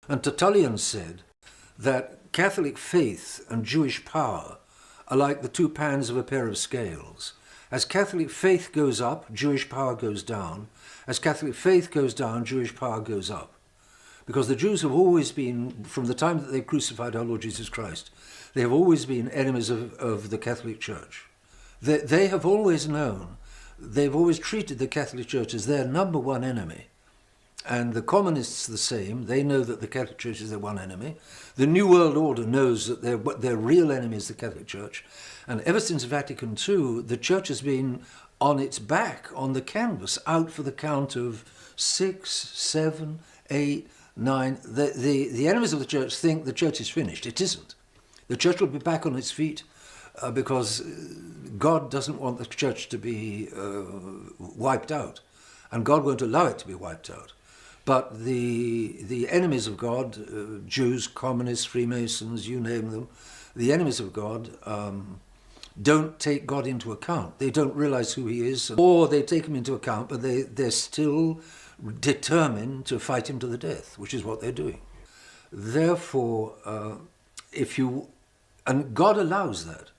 And Tertullian said that Catholic faith and Jewish power are like the two pans of a pair of scales. As Catholic faith goes up, Jewish power goes down. As Catholic faith goes down, Jewish power goes up. Because the Jews have always been, from the time that they crucified our Lord Jesus Christ, they have always been enemies of the Catholic Church. They have always known, they've always treated the Catholic Church as their number one enemy. And the communists the same. They know that the Catholic Church is their one enemy. The New World Order knows that their real enemy is the Catholic Church. And ever since Vatican II, the Church has been on its back, on the canvas, out for the count of 6, 7, 8, 9. The enemies of the Church think the Church is finished. It isn't. The Church will be back on its feet because God doesn't want the Church to be wiped out. And God won't allow it to be wiped out. But the enemies of God, Jews, communists, Freemasons, you name them, the enemies of God don't take God into account. They don't realize who he is, or they take him into account, but they're still determined to fight him to the death, which is what they're doing. Therefore, and God allows that.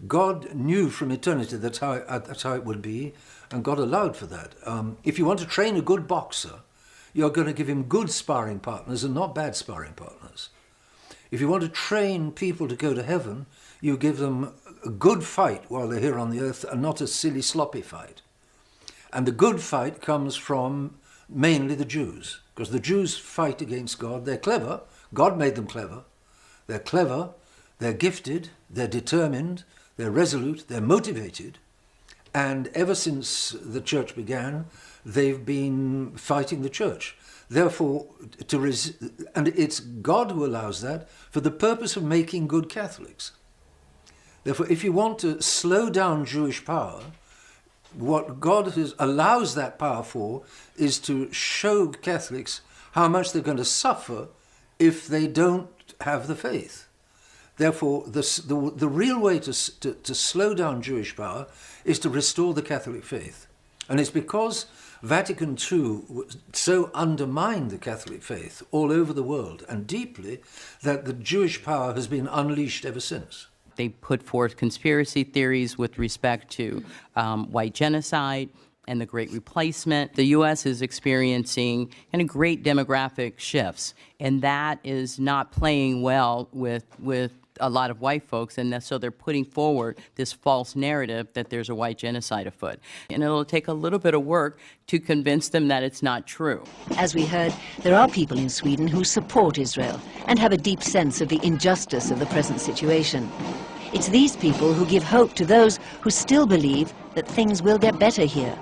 God knew from eternity that's how it would be, and God allowed for that. If you want to train a good boxer, you're going to give him good sparring partners and not bad sparring partners. If you want to train people to go to heaven, you give them a good fight while they're here on the earth and not a silly, sloppy fight. And the good fight comes from mainly the Jews, because the Jews fight against God. They're clever. God made them clever. They're clever, they're gifted, they're determined, they're resolute, they're motivated. And ever since the church began, they've been fighting the church. Therefore, and it's God who allows that for the purpose of making good Catholics. Therefore, if you want to slow down Jewish power, what God allows that power for is to show Catholics how much they're going to suffer if they don't have the faith. Therefore, the real way to slow down Jewish power is to restore the Catholic faith. And it's because Vatican II so undermined the Catholic faith all over the world and deeply that the Jewish power has been unleashed ever since. They put forth conspiracy theories with respect to white genocide and the Great Replacement. The U.S. is experiencing great demographic shifts, and that is not playing well with a lot of white folks, and so they're putting forward this false narrative that there's a white genocide afoot. And it'll take a little bit of work to convince them that it's not true. As we heard, there are people in Sweden who support Israel and have a deep sense of the injustice of the present situation. It's these people who give hope to those who still believe that things will get better here.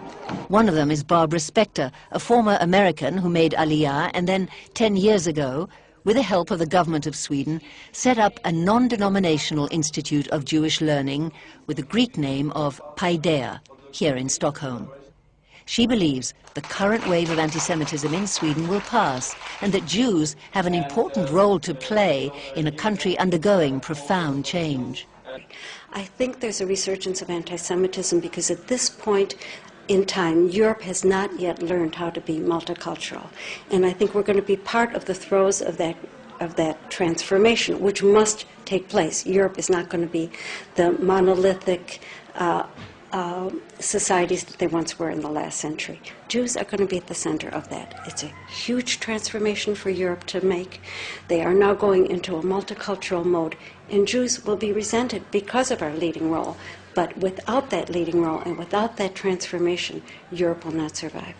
One of them is Barbara Spector, a former American who made Aliyah and then 10 years ago, with the help of the government of Sweden, set up a non-denominational institute of Jewish learning with the Greek name of Paideia, here in Stockholm. She believes the current wave of anti-Semitism in Sweden will pass and that Jews have an important role to play in a country undergoing profound change. I think there's a resurgence of anti-Semitism because at this point in time, Europe has not yet learned how to be multicultural. And I think we're going to be part of the throes of that transformation, which must take place. Europe is not going to be the monolithic societies that they once were in the last century. Jews are going to be at the center of that. It's a huge transformation for Europe to make. They are now going into a multicultural mode, and Jews will be resented because of our leading role. But without that leading role and without that transformation, Europe will not survive.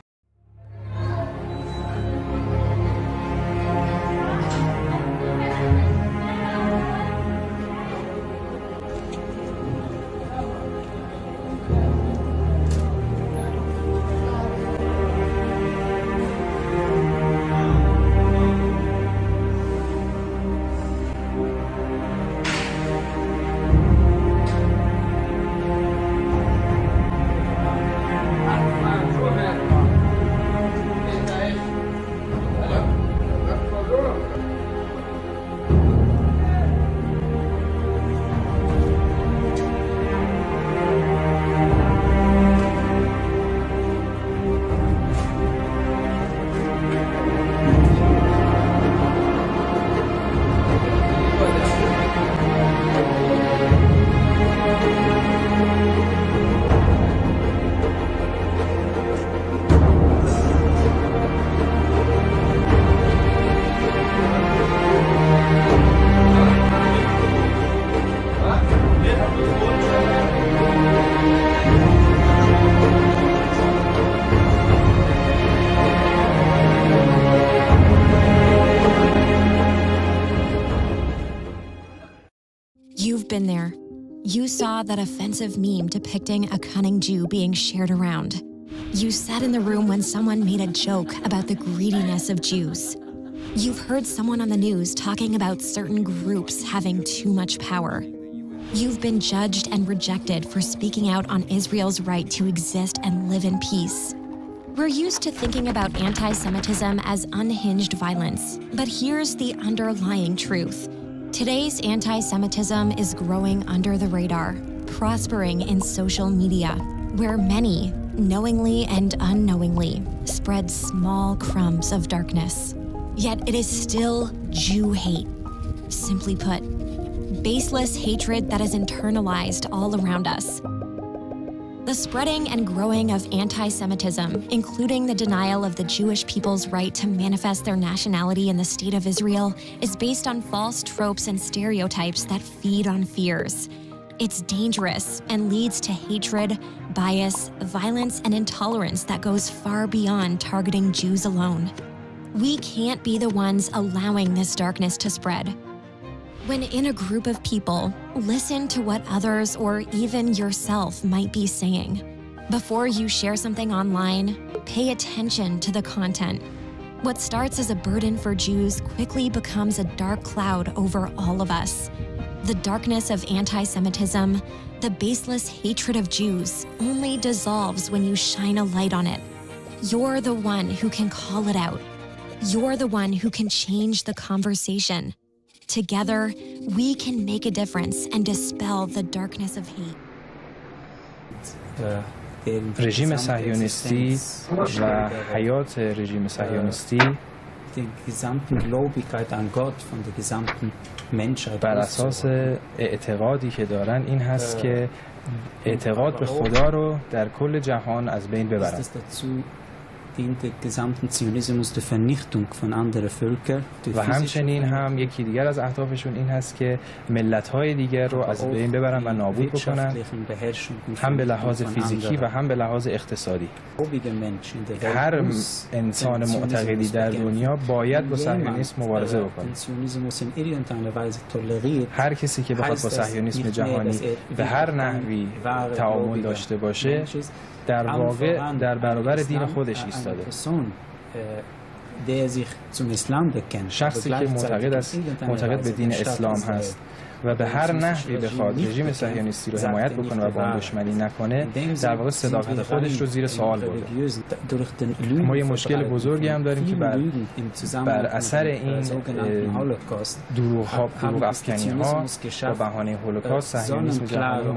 been there. You saw that offensive meme depicting a cunning Jew being shared around. You sat in the room when someone made a joke about the greediness of Jews. You've heard someone on the news talking about certain groups having too much power. You've been judged and rejected for speaking out on Israel's right to exist and live in peace. We're used to thinking about anti-Semitism as unhinged violence, but here's the underlying truth. Today's anti-Semitism is growing under the radar, prospering in social media, where many, knowingly and unknowingly, spread small crumbs of darkness. Yet it is still Jew hate. Simply put, baseless hatred that is internalized all around us. The spreading and growing of anti-Semitism, including the denial of the Jewish people's right to manifest their nationality in the State of Israel, is based on false tropes and stereotypes that feed on fears. It's dangerous and leads to hatred, bias, violence, and intolerance that goes far beyond targeting Jews alone. We can't be the ones allowing this darkness to spread. When in a group of people, listen to what others or even yourself might be saying. Before you share something online, pay attention to the content. What starts as a burden for Jews quickly becomes a dark cloud over all of us. The darkness of anti-Semitism, the baseless hatred of Jews, only dissolves when you shine a light on it. You're the one who can call it out. You're the one who can change the conversation. Together, we can make a difference and dispel the darkness of hate. رژیم صهیونیستی و حیات رژیم صهیونیستی بر اساس اعتقادی که دارن این هست که اعتقاد به خدا رو در کل جهان از بین ببرن. و همچنین هم یکی دیگر از اهدافشون این هست که ملت‌های دیگر رو از بین ببرن و نابود بکنن، هم به لحاظ فیزیکی و هم به لحاظ اقتصادی. هر انسان معتقدی در دنیا باید با صهیونیسم مبارزه بکنه. هر کسی که بخواد با صهیونیسم جهانی به هر نحوی تعامل داشته باشه در واقع در برابر دین خودش ایستاده. شخصی که معتقد به دین اسلام هست و به هر نحوی بخواد رژیم صهیونیستی رو حمایت بکنه و با اون دشمنی نکنه، در واقع صداقت خودش رو زیر سوال برده. ما یه مشکل بزرگی هم داریم که بر اثر این دروغ افکنی‌ها با بهانه هولوکاست صهیونیسم جهانی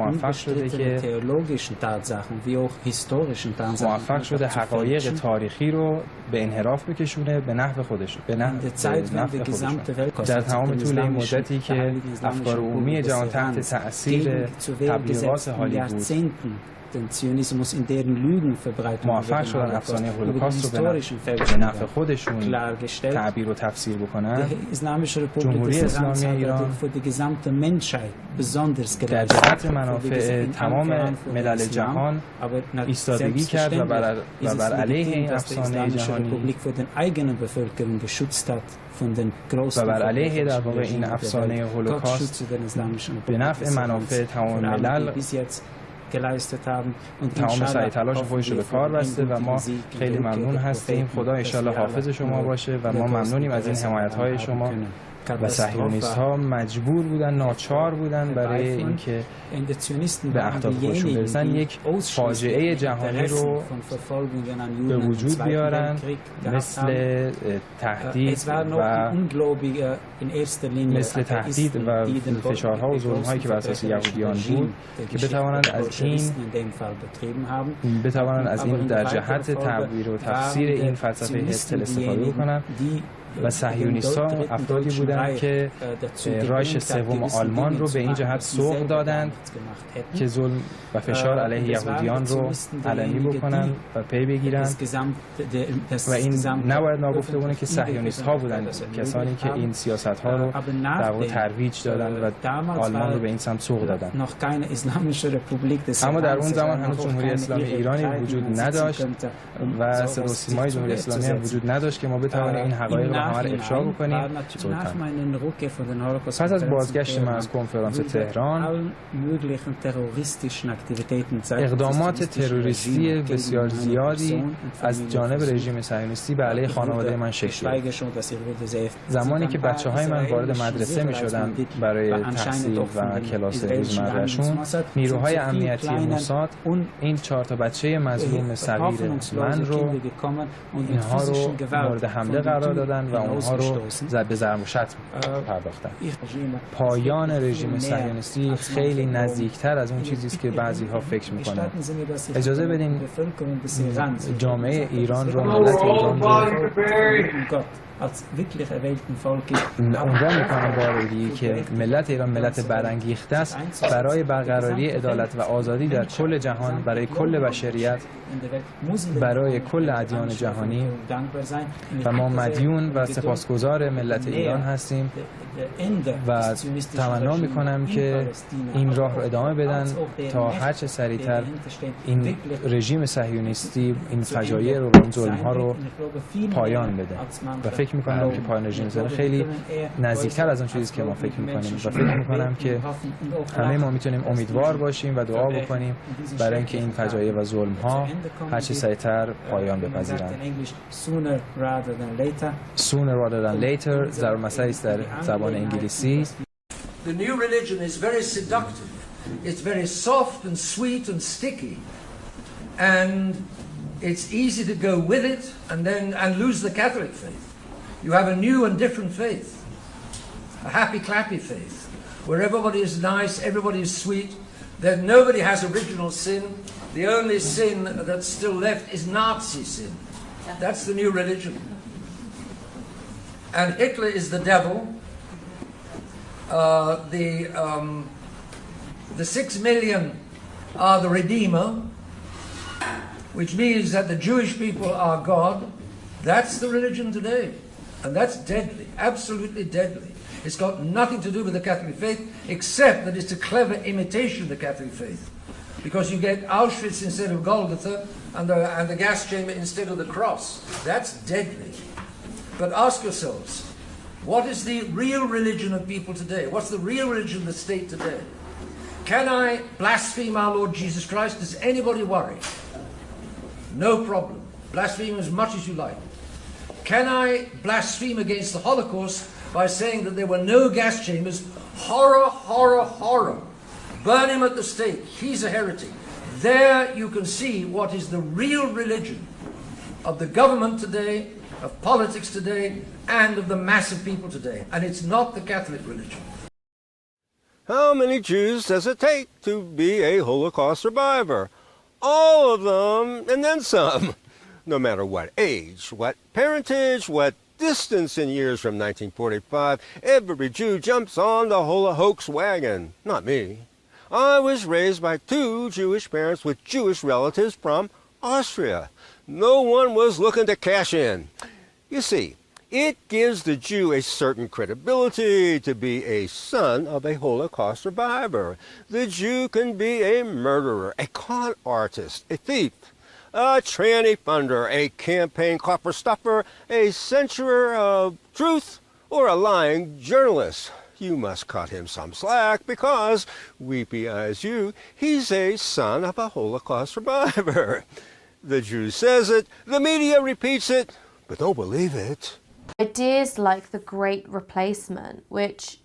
موفق شده حقایق تاریخی رو به انحراف بکشونه به نحو خودش، به نحو خودشون. در تمام طول این مدتی که افکار عمومی جهان تحت تأثیر تبلیغات هالیوود موفق شدن افسانه هولوکاست رو به نفع خودشون تعبیر و تفسیر بکنن، جمهوری اسلامی ایران در جهت منافع تمام ملل جهان ایستادگی کرد و بر علیه این افسانه جهانی و بر علیه در واقع این افسانه هولوکاست به نفع منافع تمام ملل تمام سعی تلاش خودش رو به کار بسته و ما خیلی ممنون هستیم. خدا انشالله حافظ شما باشه و ما ممنونیم از این حمایت‌های شما. و صهیونیست‌ها مجبور بودن، ناچار بودن برای اینکه به اهداف خودشون برسن یک فاجعه جهانی رو به وجود بیارن، مثل تهدید و فشارها و ظلم‌هایی که بر اساس یهودیان بود که بتوانند از این در جهت تعبیر و تفسیر این فلسفه هتل استفاده بکنن. و صهیونیست‌ها افرادی بودند که رایش سوم آلمان رو به این جهت سوق دادند که ظلم و فشار علیه یهودیان رو علنی بکنن و پی بگیرن و این نباید ناگفته بونه که صهیونیست‌ها بودند کسانی که این سیاست‌ها رو در واقع ترویج دادن و آلمان رو به این سمت سوق دادن. اما در اون زمان هنوز جمهوری اسلامی ایرانی وجود نداشت و صدا و سیمای جمهوری اسلامی هم وجود نداشت که ما بتوانیم این حقایق به همه رو افشا بکنیم. پس از بازگشت من از کنفرانس تهران، اقدامات تروریستی بسیار زیادی از جانب رژیم صهیونیستی به علیه خانواده من شکل گرفت. زمانی که بچه‌های من وارد مدرسه می‌شدن برای تحصیل و کلاس روزمره‌شون، نیروهای امنیتی موساد این 4 تا بچه مظلوم صغیر من رو اینها رو مورد حمله قرار دادن و اونها رو به ضرب و شتم پرداختن. پایان رژیم صهیونیستی خیلی نزدیکتر از اون چیزی است که بعضی‌ها فکر می‌کنن. اجازه بدین جامعه ایران رو، ملت ایران رو عنوان میکنم بارگی که ملت ایران ملت برانگیخته است برای برقراری عدالت و آزادی در کل جهان، برای کل بشریت، برای کل ادیان جهانی، و ما مدیون و سپاسگزار ملت ایران هستیم و تمنا میکنم که این راه رو ادامه بدن تا هرچه سریعتر این رژیم صهیونیستی این فجایع رو و این ظلم ها رو پایان بده. و فکر میکنم که پایان رژیم صهیونیستی خیلی نزدیکتر از اون چیزی که ما فکر میکنیم و فکر میکنم که همه ما میتونیم امیدوار باشیم و دعا بکنیم برای اینکه این فجایع و ظلم ها هرچه سریعتر پایان بپذیرند. Sooner rather than later ضرب مسئله است در زبان انگلیسی. The new religion is very seductive. It's very soft and sweet and sticky. And it's easy to go with it and lose the Catholic faith. You have a new and different faith. A happy clappy faith where everybody is nice, everybody is sweet, that nobody has original sin. The only sin that's still left is Nazi sin. That's the new religion. And Hitler is the devil. The 6 million are the Redeemer, which means that the Jewish people are God. That's the religion today. And that's deadly, absolutely deadly. It's got nothing to do with the Catholic faith, except that it's a clever imitation of the Catholic faith. Because you get Auschwitz instead of Golgotha, and the gas chamber instead of the cross. That's deadly. But ask yourselves, what is the real religion of people today? What's the real religion of the state today? Can I blaspheme our Lord Jesus Christ? Does anybody worry? No problem. Blaspheme as much as you like. Can I blaspheme against the Holocaust by saying that there were no gas chambers? Horror, horror, horror. Burn him at the stake. He's a heretic. There you can see what is the real religion of the government today, of politics today, and of the mass of people today. And it's not the Catholic religion. How many Jews does it take to be a Holocaust survivor? All of them, and then some. No matter what age, what parentage, what distance in years from 1945, every Jew jumps on the Holocaust wagon. Not me. I was raised by 2 Jewish parents with Jewish relatives from Austria. No one was looking to cash in. You see, it gives the Jew a certain credibility to be a son of a Holocaust survivor. The Jew can be a murderer, a con artist, a thief, a tranny funder, a campaign copper stuffer, a censorer of truth, or a lying journalist. You must cut him some slack because, weepy eyes you, he's a son of a Holocaust survivor. The Jew says it, the media repeats it, but don't believe it. Ideas like the Great Replacement, which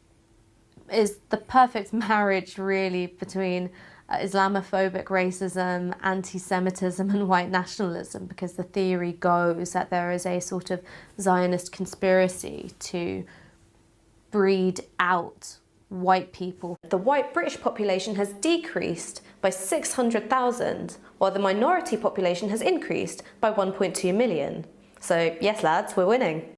is the perfect marriage really between Islamophobic racism, anti-Semitism and white nationalism, because the theory goes that there is a sort of Zionist conspiracy to breed out white people. The white British population has decreased by 600,000, while the minority population has increased by 1.2 million. So yes lads, we're winning.